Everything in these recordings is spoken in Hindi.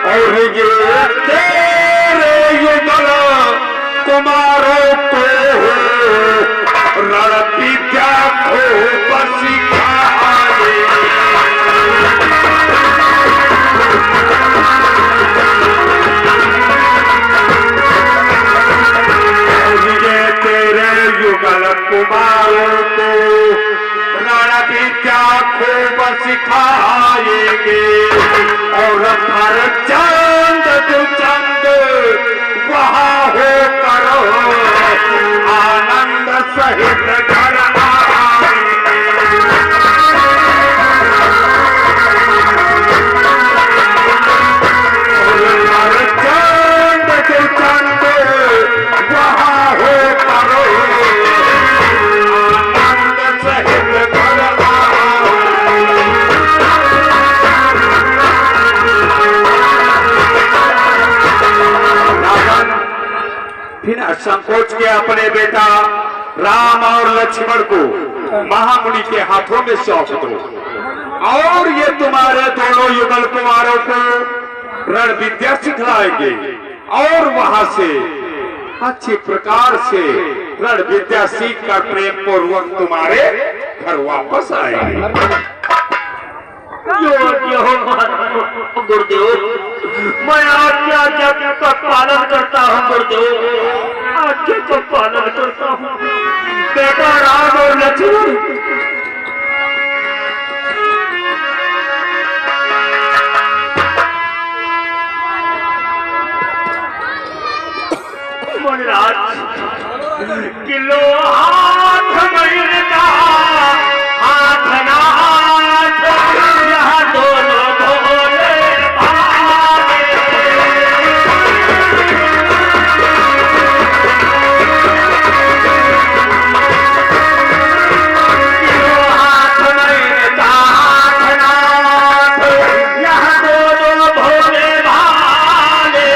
और ये तेरे युगल कुमारों को रण विद्या खूब सिखाए। ये तेरे युगल कुमारों को रण विद्या खूब सिखाएंगे और हर चंद दो चंद वहाँ हो करो आनंद सहित घर हर चंद दो चंद वहाँ हो करो आनंद सहित घर बिना संकोच के अपने बेटा राम और लक्ष्मण को महामुनि के हाथों में सौंप दो और ये तुम्हारे दोनों युगल कुमारों को रण विद्या सिखलाएंगे और वहां से अच्छे प्रकार से रण विद्या सीख कर प्रेम पूर्वक तुम्हारे घर वापस आएंगे। गुरुदेव, मैं आज्ञा का पालन करता हूँ गुरुदेव, आज्ञा का पालन करता हूँ। बेटा राम और लक्ष्मण किलो हाथ महीना हाथ ना यहाँ दोनों भोले किलो हाथ महीना हाथ नाथ यहाँ दोनों भोले भाले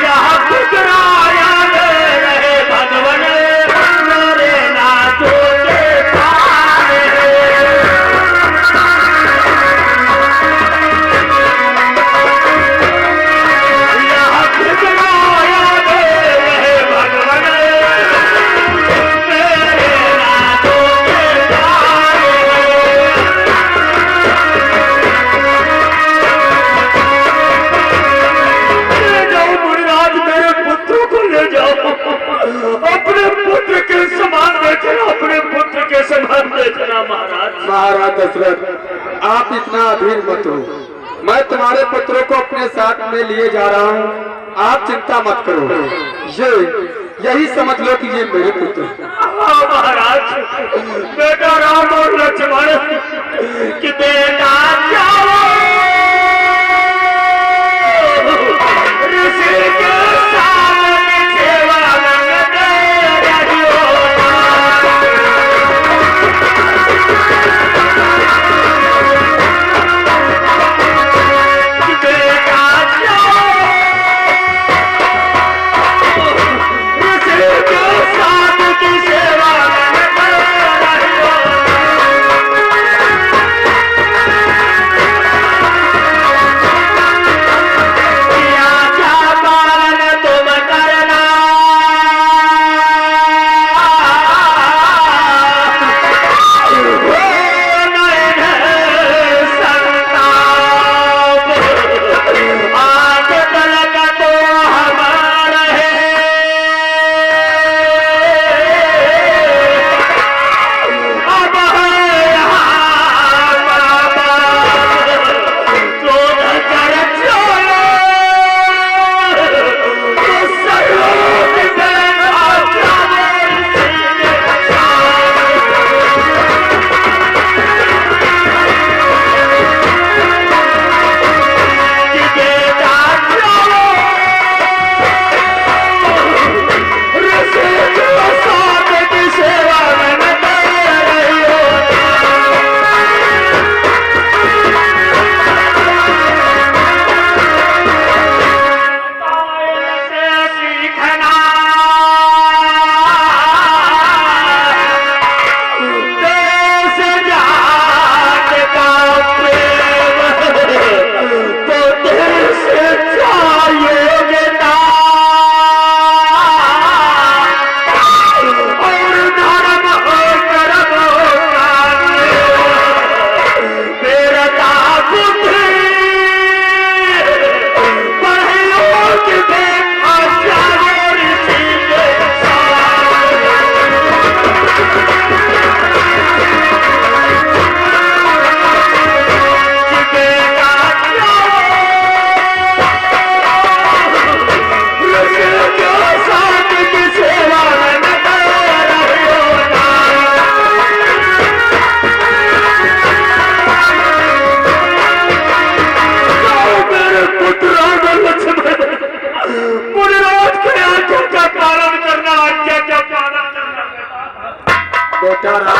यहाँ गुजराया रहे भगवान रे नाचो के पाले। यहाँ गुजराया रहे भगवान मेरे नाचो के पाले। ले जाओ मुनिराज, मेरे पुत्र को ले जाओ, अपने पुत्र के समान देखना, अपने पुत्र के समान देखना महाराज। महाराज दशरथ, आप इतना अधीर मत हो, मैं तुम्हारे पुत्रों को अपने साथ में लिए जा रहा हूँ, आप चिंता मत करो। यही समझ लो कि ये मेरे पुत्र हैं। हाँ महाराज, बेटा राम और लक्ष्मण कि बेटा जाओ ऋषि के साथ सेवा करते रहियो। कि बेटा जाओ ऋषि के साथ की सेवा करते रहियो।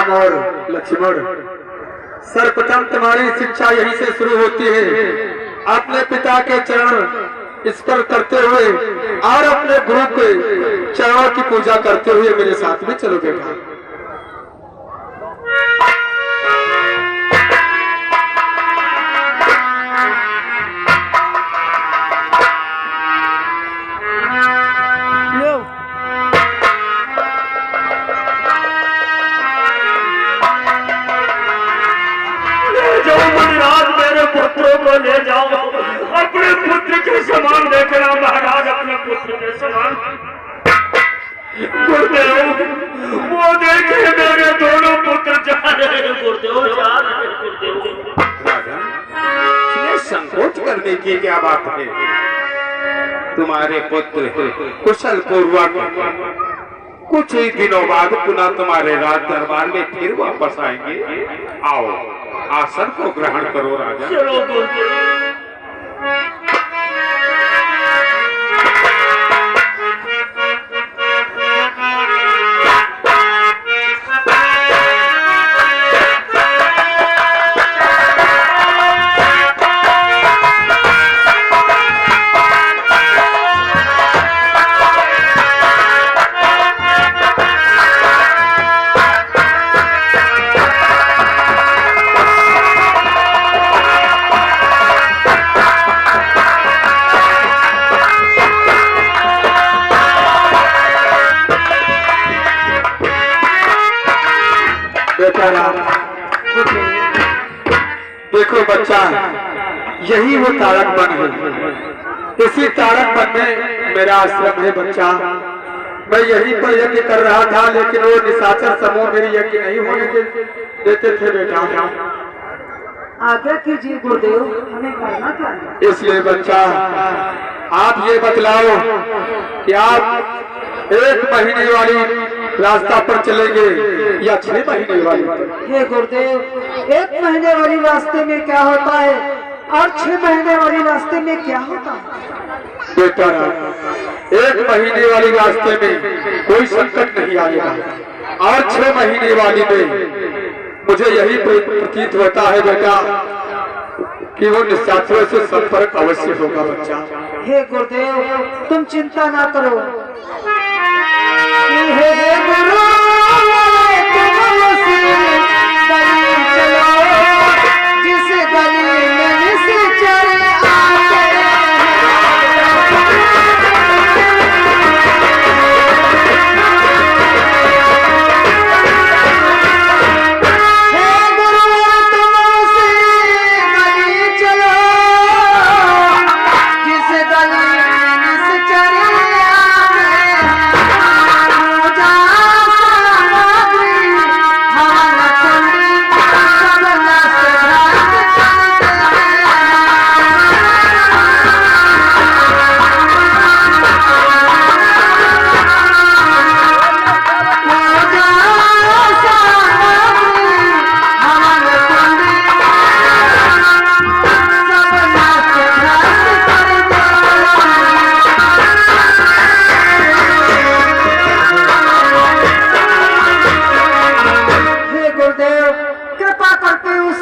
राम और लक्ष्मण, सर्वप्रथम तुम्हारी शिक्षा यहीं से शुरू होती है। अपने पिता के चरण स्पर्श करते हुए और अपने गुरु के चरणों की पूजा करते हुए मेरे साथ में चलो बेटा। पुत्रों को ले जाओ, अपने पुत्र के समान देखना महाराज, अपने पुत्र के समान। गुरुदेव, वो देखे मेरे दोनों पुत्र जा रहे हैं गुरुदेव, जा रहे हैं गुरुदेव। राजा, इसमें संकोच करने की क्या बात है? तुम्हारे पुत्र कुशल पूर्वक कुछ ही दिनों बाद पुनः तुम्हारे राज दरबार में फिर वापस आएंगे। आओ, आसन को ग्रहण करो राजा। चलो गुरुदेव। देखो बच्चा, यही वो तारक वन है। इसी तारक वन में मेरा आश्रम है बच्चा। मैं यहीं पर यज्ञ कर रहा था, लेकिन वो निशाचर समूह मेरी यज्ञ नहीं होने देते थे बेटा। आज्ञा कीजिए गुरुदेव, हमें करना क्या है? इसलिए बच्चा, आप ये बतलाओ कि आप 1 महीने वाली रास्ता पर चलेंगे या 6 महीने वाली? हे गुरुदेव, 1 महीने वाली रास्ते में क्या होता है और 6 महीने वाली रास्ते में क्या होता है? बेटा, 1 महीने वाली रास्ते में कोई संकट नहीं आएगा और 6 महीने वाली में मुझे यही प्रतीत होता है बेटा कि वो निशाचरों से संपर्क अवश्य होगा बच्चा। हे गुरुदेव, तुम चिंता ना करो। हे गुरु, तुम उसी गली चलो जिस गली में निशाचर आते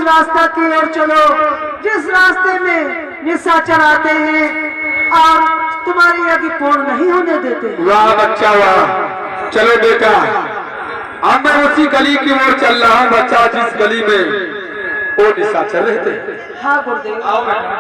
रास्ता की ओर चलो जिस रास्ते में निशाचर आते हैं और तुम्हारी यज्ञ पूर्ण नहीं होने देते। वाह बच्चा वाह, चलो बेटा, अब मैं उसी गली की ओर चल रहा हूँ बच्चा जिस गली में वो निशाचर रहते हैं। हाँ गुरुदेव। आओ बेटा।